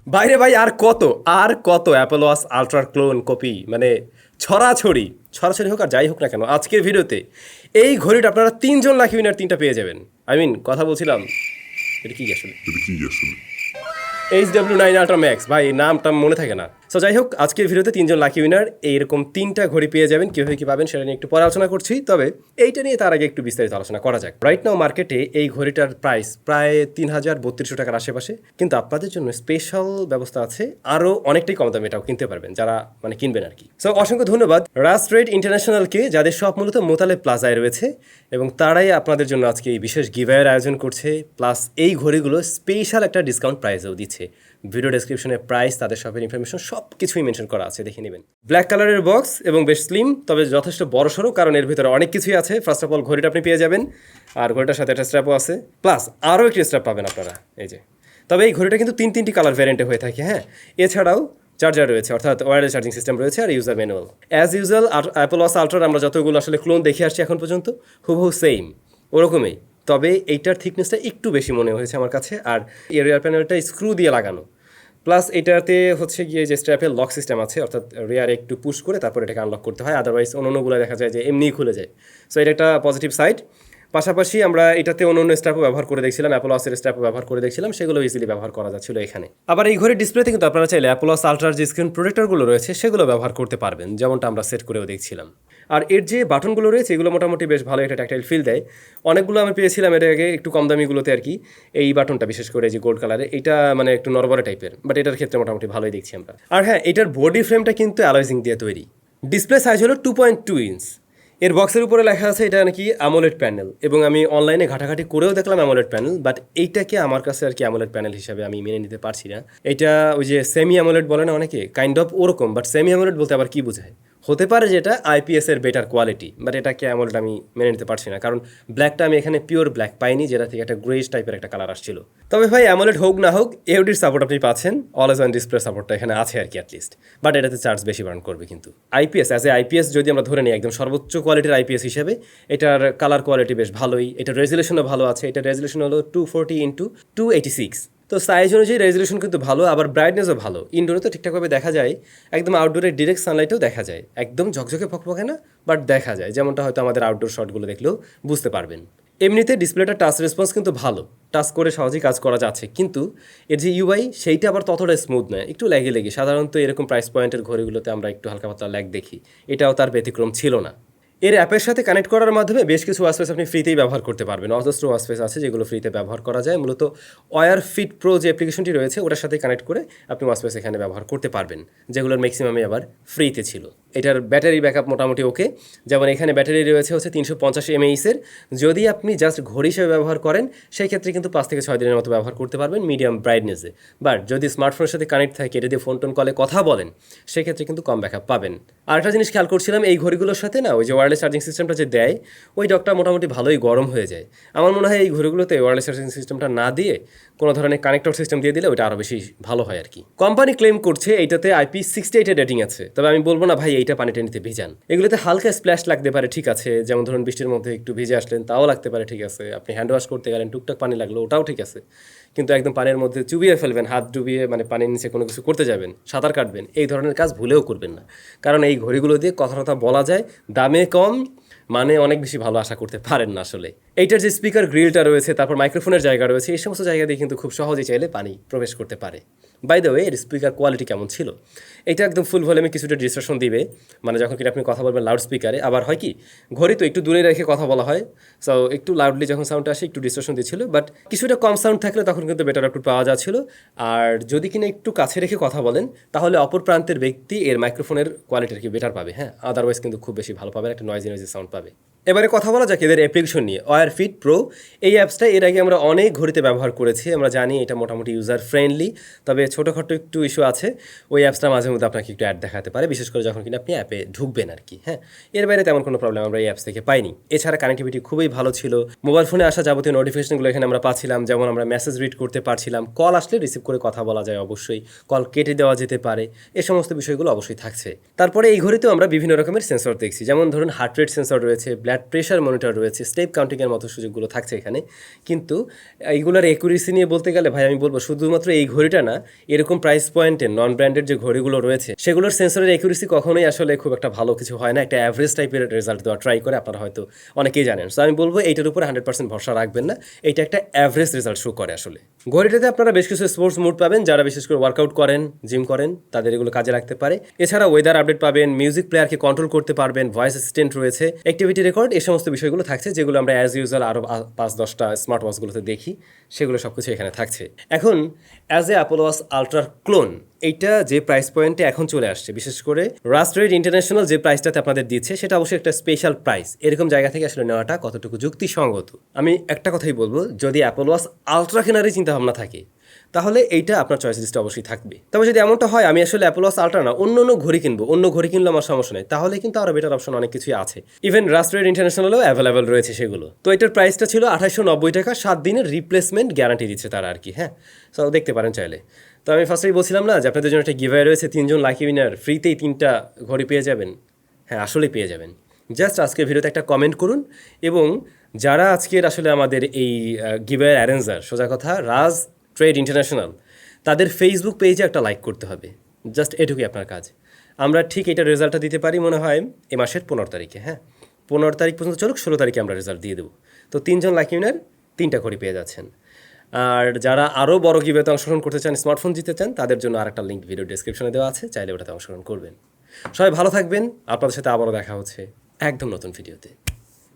বাইরে ভাই আর কত অ্যাপল ওয়াচ আলট্রার ক্লোন কপি মানে ছড়াছড়ি ছড়াছড়ি হোক আর যাই হোক না কেন আজকের ভিডিওতে এই ঘড়িটা আপনারা 3 জন লাকি উইনার 3টা পেয়ে যাবেন। কথা বলছিলাম এটা কি আসলে Hw9 Ultra Max ভাই নামটা মনে থাকে না। সো যাই হোক আজকের ভিডিওতে 3 জন লাকি উইনার এইরকম 3টা ঘড়ি পেয়ে যাবেন। কীভাবে কী পাবেন সেটা নিয়ে একটু পরে আলোচনা করছি, তবে এইটা নিয়ে তার আগে একটু বিস্তারিত আলোচনা করা যাক। রাইট নাও মার্কেটে এই ঘড়িটার প্রাইস প্রায় 3032 টাকার আশেপাশে, কিন্তু আপনাদের জন্য স্পেশাল ব্যবস্থা আছে, আরও অনেকটাই কম দামে এটাও কিনতে পারবেন যারা কিনবেন আর কি। সো অসংখ্য ধন্যবাদ রাস ট্রেড ইন্টারন্যাশনালকে, যাদের সব মূলত মোতালে প্লাজায় রয়েছে এবং তারাই আপনাদের জন্য আজকে এই বিশেষ গিভঅ্যাওয়ের আয়োজন করছে, প্লাস এই ঘড়িগুলো স্পেশাল একটা ডিসকাউন্ট প্রাইসেও দিচ্ছে। ভিডিও ডেসক্রিপশনে প্রাইস, তাদের শপের ইনফরমেশন সব কিছুই মেনশন করা আছে, দেখে নেবেন। ব্ল্যাক কালারের বক্স এবং বেশ স্লিম, তবে যথেষ্ট বড় সড়ো, কারণ এর ভিতরে অনেক কিছুই আছে। ফার্স্ট অফ অল ঘড়িটা আপনি পেয়ে যাবেন, আর ঘড়িটার সাথে একটা স্ট্র্যাপও আছে, প্লাস আরও একটি স্ট্র্যাপ পাবেন আপনারা এই যে। তবে এই ঘড়িটা কিন্তু তিনটি কালার ভ্যারিয়েন্টে হয়ে থাকে। হ্যাঁ, এছাড়াও চার্জার রয়েছে, অর্থাৎ ওয়্যারলেস চার্জিং সিস্টেম রয়েছে, আর user manual. As usual Apple Watch আলট্রার আমরা যতগুলো আসলে ক্লোন দেখে আসছি এখন পর্যন্ত হুবহু সেম ওরকমই, তবে এইটার থিকনেসটা একটু বেশি মনে হয়েছে আমার কাছে। আর এর রিয়ার প্যানেলটা স্ক্রু দিয়ে লাগানো, প্লাস এটাতে হচ্ছে গিয়ে যে স্ট্র্যাপের লক সিস্টেম আছে, অর্থাৎ রিয়ারে একটু পুশ করে তারপর এটাকে আনলক করতে হয়, আদারওয়াইজ অন্যগুলো দেখা যায় যে এমনিই খুলে যায়। সো এটা একটা পজিটিভ সাইড। পাশাপাশি আমরা এটাতে অন্য স্ট্র্যাপও ব্যবহার করে দেখছিলাম, অ্যাপল ওয়াচের স্ট্র্যাপও ব্যবহার করে দেখছিলাম, সেগুলো ইজিলি ব্যবহার করা যাচ্ছিল এখানে। আবার এই ঘড়ির ডিসপ্লেতে কিন্তু আপনারা চাইলে অ্যাপল ওয়াচ আলট্রার যে স্ক্রিন প্রোটেক্টরগুলো রয়েছে সেগুলো ব্যবহার করতে পারবেন, যেমনটা আমরা সেট করেও দেখছিলাম। আর এর যে বাটনগুলো রয়েছে এগুলো মোটামুটি বেশ ভালো একটা ট্যাকটাইল ফিল দেয়। অনেকগুলো আমি পেয়েছিলাম এর আগে একটু কম দামিগুলোতে আর কি। এই বাটনটা বিশেষ করে যে গোল্ড কালারে, এটা একটু নরবরে টাইপের, বাট এটার ক্ষেত্রে মোটামুটি ভালোই দেখছি আমরা। আর হ্যাঁ, এটার বডি ফ্রেমটা কিন্তু অ্যালয় দিয়ে তৈরি। ডিসপ্লে সাইজ হলো 2.2 ইঞ্চ। এর বক্সের উপরে লেখা আছে এটা নাকি অ্যামোলেড প্যানেল, এবং আমি অনলাইনে ঘাটাঘাটি করেও দেখলাম অ্যামোলেড প্যানেল, বাট এইটাকে আমার কাছে আর কি অ্যামোলেড প্যানেল হিসাবে আমি মেনে নিতে পারছি না। এটা ওই যে সেমি অ্যামোলেড বলে না অনেকে, কাইন্ড অফ ওরকম, বাট সেমি অ্যামোলেড বলতে আবার কি বোঝায়? হতে পারে যেটা আইপিএস এর বেটার কোয়ালিটি, বাট এটাকে অ্যামোলেড আমি মেনে নিতে পারছি না, কারণ ব্ল্যাকটা আমি এখানে পিওর ব্ল্যাক পাইনি, যেটা থেকে একটা গ্রেস টাইপের একটা কালার আসছিল। তবে ভাই অ্যামোলেড হোক না হোক, এওডির সাপোর্ট আপনি পাচ্ছেন, অলওয়েজ অন ডিসপ্লে সাপোর্টটা এখানে আছে আর কি অ্যাটলিস্ট, বাট এটাতে চার্জ বেশি বার্ন করবে। কিন্তু আইপিএস অ্যাজ এ আইপিএস যদি আমরা ধরে নিই একদম সর্বোচ্চ কোয়ালিটির আইপিএস হিসেবে, এটার কালার কোয়ালিটি বেশ ভালোই, এটার রেজুলেশনও ভালো আছে। এটার রেজুলেশন হলো 240x286। তো সাইজ অনুযায়ী রেজুলেশন কিন্তু ভালো, আবার ব্রাইটনেসও ভালো। ইনডোরে তো ঠিকঠাকভাবে দেখা যায়, একদম আউটডোরে ডিরেক্ট সানলাইটেও দেখা যায়, একদম ঝকঝকে ফকফকে না, বাট দেখা যায়, যেমনটা হয়তো আমাদের আউটডোর শটগুলো দেখলেও বুঝতে পারবেন। এমনিতে ডিসপ্লেটা টাচ রেসপন্স কিন্তু ভালো, টাচ করে সহজেই কাজ করা যাচ্ছে, কিন্তু এর যে ইউআই সেইটা আবার ততটা স্মুথ নয়, একটু লেগে সাধারণত এরকম প্রাইস পয়েন্টের ঘড়িগুলোতে আমরা একটু হালকা পাতলা ল্যাগ দেখি, এটাও তার ব্যতিক্রম ছিল না। এর অ্যাপের সাথে কানেক্ট করার মাধ্যমে বেশ কিছু ওয়াচফেস আপনি ফ্রিতেই ব্যবহার করতে পারবেন। অজস্র ওয়াচফেস আছে যেগুলো ফ্রিতে ব্যবহার করা যায়। মূলত ওয়্যার ফিট প্রো যে অ্যাপ্লিকেশনটি রয়েছে ওটার সাথে কানেক্ট করে আপনি ওয়াচফেস এখানে ব্যবহার করতে পারবেন, যেগুলোর ম্যাক্সিমামই আবার ফ্রিতে ছিল। এটার ব্যাটারি ব্যাকআপ মোটামুটি ওকে, যেমন এখানে ব্যাটারি রয়েছে হচ্ছে 350 mAh-এর। যদি আপনি জাস্ট ঘড়ি হিসেবে ব্যবহার করেন সেই ক্ষেত্রে কিন্তু 5 থেকে 6 দিনের মতো ব্যবহার করতে পারবেন মিডিয়াম ব্রাইটনেসে। বাট যদি স্মার্টফোনের সাথে কানেক্ট থাকে, এটা দিয়ে ফোন টোন কলে কথা বলেন, সেক্ষেত্রে কিন্তু কম ব্যাকআপ পাবেন। আরেকটা জিনিস খেয়াল করছিলাম, এই ঘড়িগুলোর সাথে না ওই যে ওয়্যারলেস চার্জিং সিস্টেমটা যে দেয়, ওই ডকটা মোটামুটি ভালোই গরম হয়ে যায়। আমার মনে হয় এই ঘড়িগুলোতে ওয়্যারলেস চার্জিং সিস্টেমটা না দিয়ে কোনো ধরনের কানেক্টর সিস্টেম দিয়ে দিলে ওইটা আরও বেশি ভালো হয় আর কি। কোম্পানি ক্লেম করছে এইটাতে IP68 এর রেটিং আছে, তবে আমি বলবো না ভাই এইটা পানি টেনিতে ভিজান। এগুলোতে হালকা স্প্ল্যাশ লাগতে পারে, ঠিক আছে, যেমন ধরুন বৃষ্টির মধ্যে একটু ভিজে আসলেন তাও লাগতে পারে, ঠিক আছে, আপনি হ্যান্ড ওয়াশ করতে গেলেন টুকটাক পানি লাগলো ওটাও ঠিক আছে, কিন্তু একদম পানির মধ্যে চুবিয়ে ফেলবেন, হাত ডুবিয়ে পানির নিচে কোনো কিছু করতে যাবেন, সাঁতার কাটবেন, এই ধরনের কাজ ভুলেও করবেন না, কারণ এই ঘড়িগুলো দিয়ে কথা বলা যায়, দামে কম, অনেক বেশি ভালো আশা করতে পারেন না আসলে। এইটার যে স্পিকার গ্রিলটা রয়েছে, তারপর মাইক্রোফোনের জায়গা রয়েছে, এই সমস্ত জায়গা দিয়ে কিন্তু খুব সহজেই চাইলে পানি প্রবেশ করতে পারে। বাই দ্য ওয়ে, এর স্পিকার কোয়ালিটি কেমন ছিল? এটা একদম ফুল ভলিউমে কিছুটা ডিস্টরশন দিবে, যখন কিনা আপনি কথা বলবেন লাউড স্পিকারে। আবার হয় কি, ঘড়ি তো একটু দূরে রেখে কথা বলা হয়, সো একটু লাউডলি যখন সাউন্ডটা আসে একটু ডিস্টরশন দিচ্ছিল, বাট কিছুটা কম সাউন্ড থাকলে তখন কিন্তু বেটার আউটপুট পাওয়া যাচ্ছিল। আর যদি কিনা একটু কাছে রেখে কথা বলেন, তাহলে অপর প্রান্তের ব্যক্তি এর মাইক্রোফোনের কোয়ালিটি কি বেটার পাবে। হ্যাঁ, আদারওয়াইজ কিন্তু খুব বেশি ভালো পাবে, একটা নয়েজি সাউন্ড পাবে। এবারে কথা বলা যাক এদের অ্যাপ্লিকেশন নিয়ে। ওয়্যার ফিট প্রো এই অ্যাপসটা এর আগে আমরা অনেক ঘড়িতে ব্যবহার করেছি, আমরা জানি এটা মোটামুটি ইউজার ফ্রেন্ডলি, তবে ছোটোখাটো একটু ইস্যু আছে। ওই অ্যাপসটা মাঝে মধ্যে আপনাকে একটু অ্যাড দেখাতে পারে, বিশেষ করে যখন কিনা আপনি অ্যাপে ঢুকবেন আর কি। হ্যাঁ, এর বাইরে তেমন কোনো প্রবলেম আমরা এই অ্যাপস থেকে পাইনি। এছাড়া কানেক্টিভিটি খুবই ভালো ছিল, মোবাইল ফোনে আসা যাবতীয় নোটিফিকেশনগুলো এখানে আমরা পাচ্ছিলাম, যেমন আমরা মেসেজ রিড করতে পারছিলাম, কল আসলে রিসিভ করে কথা বলা যায়, অবশ্যই কল কেটে দেওয়া যেতে পারে, এই সমস্ত বিষয়গুলো অবশ্যই থাকছে। তারপরে এই ঘড়িতেও আমরা বিভিন্ন রকমের সেন্সর দেখছি, যেমন ধরুন হার্ট রেট সেন্সর রয়েছে, ব্লাড হার্ট প্রেশার মনিটর রয়েছে, স্টেপ কাউন্টিংয়ের মতো সুযোগগুলো থাকছে এখানে। কিন্তু এইগুলোর একুরেসি নিয়ে বলতে গেলে ভাই আমি বলবো শুধুমাত্র এই ঘড়িটা না, এরকম প্রাইস পয়েন্টে নন ব্র্যান্ডেড যে ঘড়িগুলো রয়েছে সেগুলোর সেন্সরের একুরেসি কখনোই আসলে খুব একটা ভালো কিছু হয় না, একটা অ্যাভারেজ টাইপের রেজাল্ট দেওয়া ট্রাই করে, আপনারা হয়তো অনেকেই জানেন। সো আমি বলবো এইটার উপরে 100% ভরসা রাখবেন না, এটা একটা অ্যাভারেজ রেজাল্ট শো করে আসলে। ঘড়িটাতে আপনারা বেশ কিছু স্পোর্টস মোড পাবেন, যারা বিশেষ করে ওয়ার্কআউট করেন, জিম করেন, তাদের এগুলো কাজে রাখতে পারে। এছাড়া ওয়েদার আপডেট পাবেন, মিউজিক প্লেয়ারকে কন্ট্রোল করতে পারবেন, ভয়েস অ্যাসিস্ট্যান্ট রয়েছে, অ্যাক্টিভিটি রেকর্ড, এই সমস্ত বিষয়গুলো থাকছে যেগুলো আমরা অ্যাজ ইউজুয়াল আরও 5-10টা স্মার্ট ওয়াচগুলোতে দেখি, সেগুলো সব কিছু এখানে থাকছে। এখন অ্যাজ এ অ্যাপল ওয়াচ আলট্রার ক্লোন, এইটা যে প্রাইস পয়েন্টে এখন চলে আসছে, বিশেষ করে রাস্ট্রেড ইন্টারন্যাশনাল যে প্রাইসটাতে আপনাদের দিচ্ছে সেটা অবশ্যই একটা স্পেশাল প্রাইস। এরকম জায়গা থেকে আসলে নেওয়াটা কতটুকু যুক্তিসঙ্গত। আমি একটা কথাই বলবো, যদি অ্যাপল ওয়াচ আলট্রা কেনারই চিন্তা ভাবনা থাকে তাহলে এইটা আপনার চয়েস লিস্টে অবশ্যই থাকবে। তবে যদি এমনটা হয় আমি আসলে অ্যাপল ওয়াচ আলট্রা না অন্য ঘড়ি কিনবো, অন্য ঘড়ি কিনলে আমার সমস্যা নেই, তাহলে কিন্তু আরও বেটার অপশন অনেক কিছুই আছে। ইভেন রাস্ট্রেড ইন্টারন্যাশনালও অ্যাভেলেবেল রয়েছে সেগুলো। তো এটার প্রাইসটা ছিল 2890 টাকা, 7 দিনের রিপ্লেসমেন্ট গ্যারান্টি দিচ্ছে তারা আর কি। হ্যাঁ, তো দেখতে পারেন চাইলে। তো আমি ফার্স্টেই বলছিলাম না যে আপনাদের জন্য একটা গিভঅ্যাওয়ে রয়েছে, 3 জন লাকি উইনার ফ্রিতেই 3টা ঘড়ি পেয়ে যাবেন। হ্যাঁ, আসলেই পেয়ে যাবেন। জাস্ট আজকের ভিডিওতে একটা কমেন্ট করুন, এবং যারা আজকের আসলে আমাদের এই গিভঅ্যাওয়ের অ্যারেঞ্জার, সোজা কথা রাজ ট্রেড ইন্টারন্যাশনাল, তাদের ফেসবুক পেজে একটা লাইক করতে হবে। জাস্ট এটুকুই আপনার কাজ। আমরা ঠিক এটা রেজাল্টটা দিতে পারি মনে হয় এ মাসের 15 তারিখে। হ্যাঁ, 15 তারিখ পর্যন্ত চলুক, 16 তারিখে আমরা রেজাল্ট দিয়ে দেবো। তো 3 জন লাকি উইনার 3টা ঘড়ি পেয়ে যাচ্ছেন। আর যারা আরও বড় গিভঅ্যাওয়েতে অংশগ্রহণ করতে চান, স্মার্টফোন জিতে চান, তাদের জন্য আরেকটা লিঙ্ক ভিডিও ডেসক্রিপশনে দেওয়া আছে, চাইলে ওটাতে অংশগ্রহণ করবেন। সবাই ভালো থাকবেন, আপনাদের সাথে আবারও দেখা হচ্ছে একদম নতুন ভিডিওতে।